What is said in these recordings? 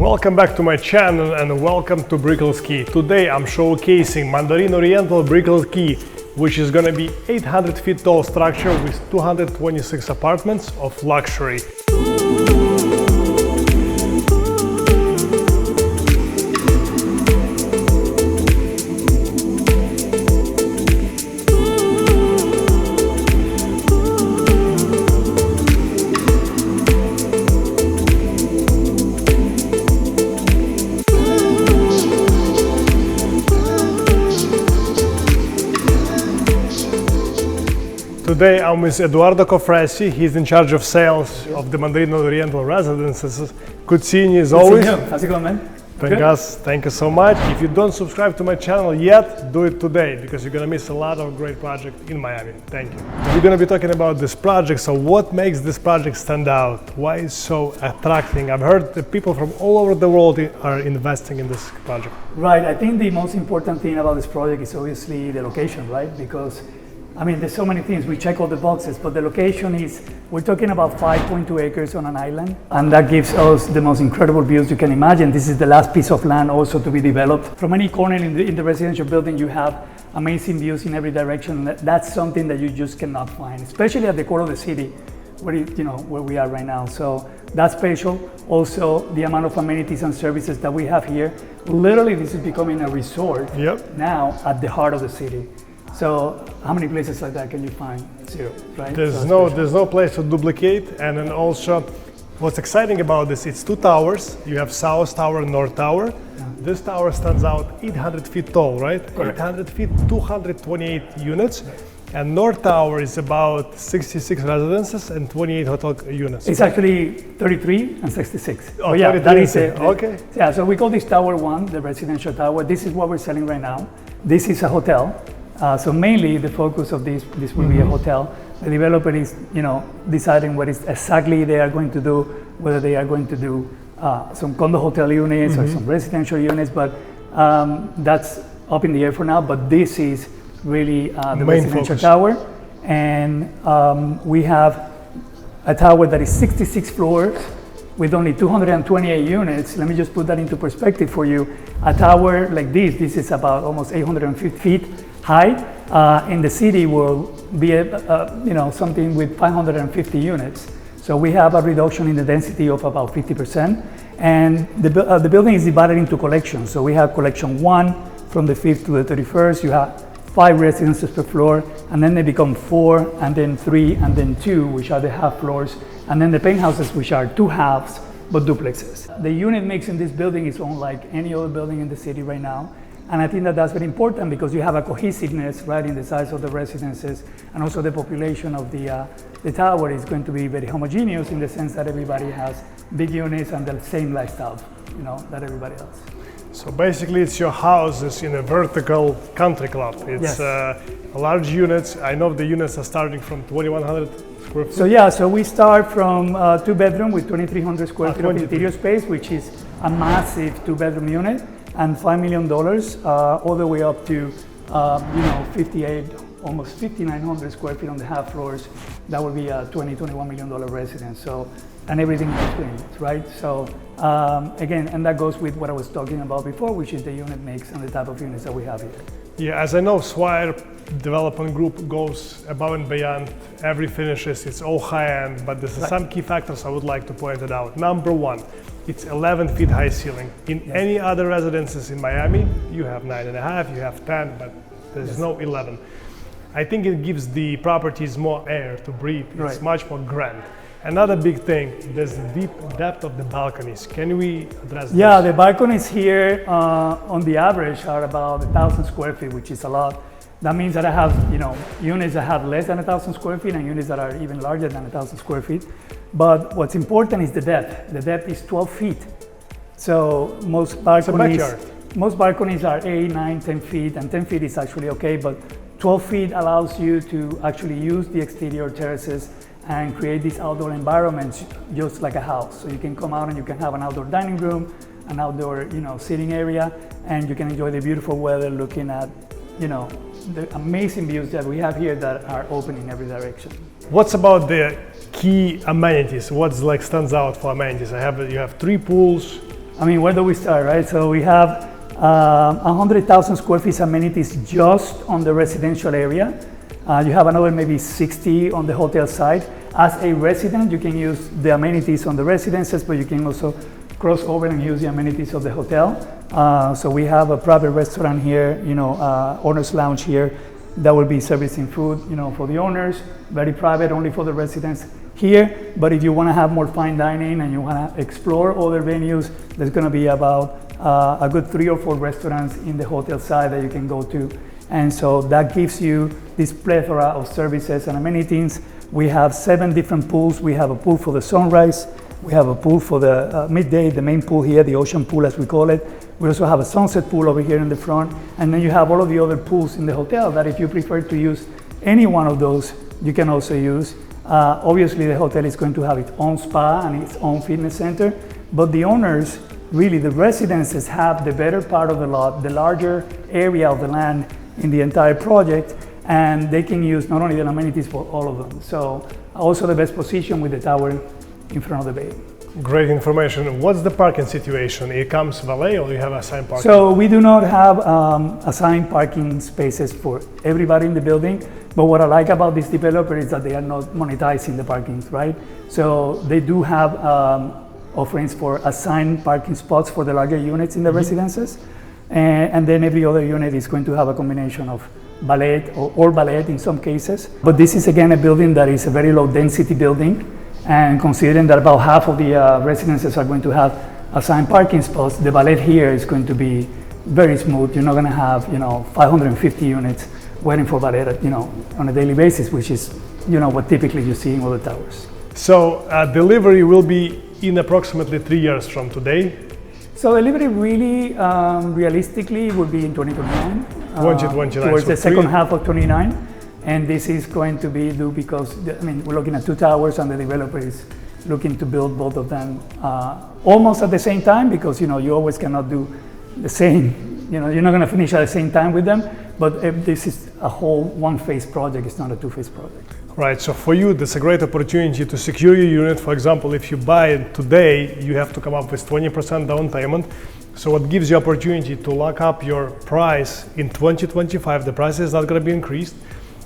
Welcome back to my channel and welcome to Brickell Key. Today I'm showcasing Mandarin Oriental Brickell Key, which is gonna be 800 feet tall structure with 226 apartments of luxury. Today I'm with Eduardo Cofresi. He's in charge of sales of the Mandarin Oriental Residences. Good seeing you as always. How's it going, man? Thank you so much. If you don't subscribe to my channel yet, do it today because you're gonna miss a lot of great projects in Miami. Thank you. We're gonna be talking about this project. So what makes this project stand out? Why it's so attracting? I've heard that people from all over the world are investing in this project. Right, I think the most important thing about this project is obviously the location, right? Because I mean, there's so many things, we check all the boxes, but the location is, we're talking about 5.2 acres on an island, and that gives us the most incredible views you can imagine. This is the last piece of land also to be developed. From any corner in the residential building, you have amazing views in every direction. That's something that you just cannot find, especially at the core of the city, where we are right now. So that's special. Also, the amount of amenities and services that we have here. Literally, this is becoming a resort now at the heart of the city. So how many places like that can you find? Zero, right? There's no place to duplicate. And then also, what's exciting about this, it's two towers. You have South Tower and North Tower. Yeah. This tower stands out 800 feet tall, right? Correct. 800 feet, 228 units. Right. And North Tower is about 66 residences and 28 hotel units. It's actually 33 and 66. Oh, yeah, that is it. Okay. Yeah, so we call this Tower 1, the residential tower. This is what we're selling right now. This is a hotel. So mainly the focus of this will be a hotel. The developer is, deciding what is exactly they are going to do, whether they are going to do some condo hotel units or some residential units, but that's up in the air for now. But this is really the residential tower. And we have a tower that is 66 floors with only 228 units. Let me just put that into perspective for you. A tower like this is about almost 850 feet high. In the city will be something with 550 units. So we have a reduction in the density of about 50%. And the building is divided into collections. So we have collection 1 from the 5th to the 31st. You have 5 residences per floor, and then they become 4, and then 3, and then 2, which are the half floors, and then the penthouses, which are 2 halves, but duplexes. The unit mix in this building is unlike any other building in the city right now. And I think that that's very important because you have a cohesiveness, right, in the size of the residences, and also the population of the tower is going to be very homogeneous in the sense that everybody has big units and the same lifestyle, that everybody else. So basically, it's your houses in a vertical country club. It's large units. I know the units are starting from 2,100 square feet. So we start from 2-bedroom with 2,300 square feet of interior space, which is a massive 2-bedroom unit. And $5 million, all the way up to 58, almost 5,900 square feet on the half floors. That would be a $21 million residence. So, and everything in between, right? So again, and that goes with what I was talking about before, which is the unit mix and the type of units that we have here. Yeah, as I know, Swire Development Group goes above and beyond every finishes. It's all high end, but there's some key factors I would like to point it out. Number 1. It's 11 feet high ceiling. In any other residences in Miami, you have 9.5, you have 10, but there's no 11. I think it gives the properties more air to breathe. It's much more grand. Another big thing, there's the deep depth of the balconies. Can we address this? Yeah, the balconies here on the average are about 1,000 square feet, which is a lot. That means that I have, units that have less than 1,000 square feet and units that are even larger than 1,000 square feet. But what's important is the depth. The depth is 12 feet. So most balconies are 8, 9, 10 feet, and 10 feet is actually okay, but 12 feet allows you to actually use the exterior terraces and create these outdoor environments just like a house. So you can come out and you can have an outdoor dining room, an outdoor, sitting area, and you can enjoy the beautiful weather looking at, the amazing views that we have here that are open in every direction. What's about the key amenities? What's stands out for amenities? You have 3 pools, I mean, where do we start, right? So we have 100,000 square feet amenities just on the residential area. You have another maybe 60 on the hotel side. As a resident, you can use the amenities on the residences, but you can also cross over and use the amenities of the hotel. So we have a private restaurant here, owner's lounge here that will be servicing food, for the owners, very private, only for the residents here. But if you want to have more fine dining and you want to explore other venues, there's going to be about a good 3 or 4 restaurants in the hotel side that you can go to. And so that gives you this plethora of services and amenities. We have 7 different pools. We have a pool for the sunrise. We have a pool for the midday, the main pool here, the ocean pool as we call it. We also have a sunset pool over here in the front. And then you have all of the other pools in the hotel that if you prefer to use any one of those, you can also use. Obviously, the hotel is going to have its own spa and its own fitness center. But the owners, really the residences, have the better part of the lot, the larger area of the land in the entire project. And they can use not only the amenities for all of them. So also the best position with the tower in front of the bay. Great information. What's the parking situation? It comes valet or you have assigned parking? So we do not have assigned parking spaces for everybody in the building. But what I like about this developer is that they are not monetizing the parkings, right? So they do have offerings for assigned parking spots for the larger units in the residences. And then every other unit is going to have a combination of valet or valet in some cases. But this is again a building that is a very low density building. And considering that about half of the residences are going to have assigned parking spots, the valet here is going to be very smooth. You're not going to have 550 units waiting for valet on a daily basis, which is what typically you see in other towers. So delivery will be in approximately 3 years from today. So delivery really realistically would be in 2029. 2029. Towards the second half of 29. And this is going to be due because, we're looking at 2 towers and the developer is looking to build both of them almost at the same time because, you always cannot do the same, you're not going to finish at the same time with them, but this is a whole one-phase project, it's not a 2-phase project. Right, so for you, that's a great opportunity to secure your unit. For example, if you buy it today, you have to come up with 20% down payment. So it gives you opportunity to lock up your price in 2025. The price is not going to be increased.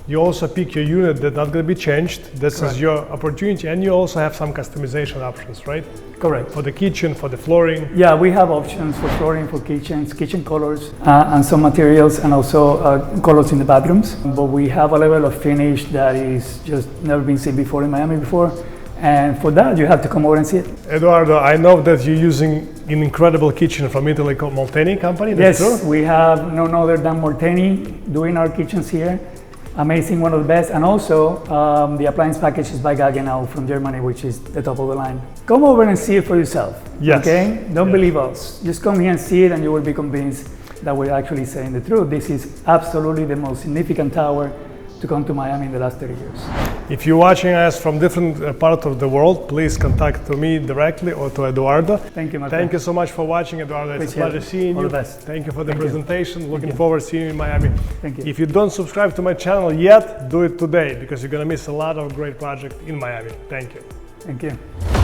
You also pick your unit that's not going to be changed. This Correct. is your opportunity, and you also have some customization options, right? Correct. For the kitchen, for the flooring. Yeah, we have options for flooring, for kitchens, kitchen colors, and some materials, and also colors in the bathrooms. But we have a level of finish that is just never been seen before in Miami before. And for that, you have to come over and see it. Eduardo, I know that you're using an incredible kitchen from Italy called Molteni company. That's yes, true? We have none other than Molteni doing our kitchens here. Amazing, one of the best. And also, the appliance package is by Gaggenau from Germany, which is the top of the line. Come over and see it for yourself. Yes. Okay? Don't believe us. Just come here and see it and you will be convinced that we're actually saying the truth. This is absolutely the most significant tower to come to Miami in the last 30 years. If you're watching us from different parts of the world, please contact to me directly or to Eduardo. Thank you, my Thank friend. you so much for watching, Eduardo. It's Appreciate a pleasure it. seeing All you. the best. Thank you for the Thank you. presentation. Looking you. forward to seeing you in Miami. Thank you. If you don't subscribe to my channel yet, do it today because you're going to miss a lot of great projects in Miami. Thank you. Thank you.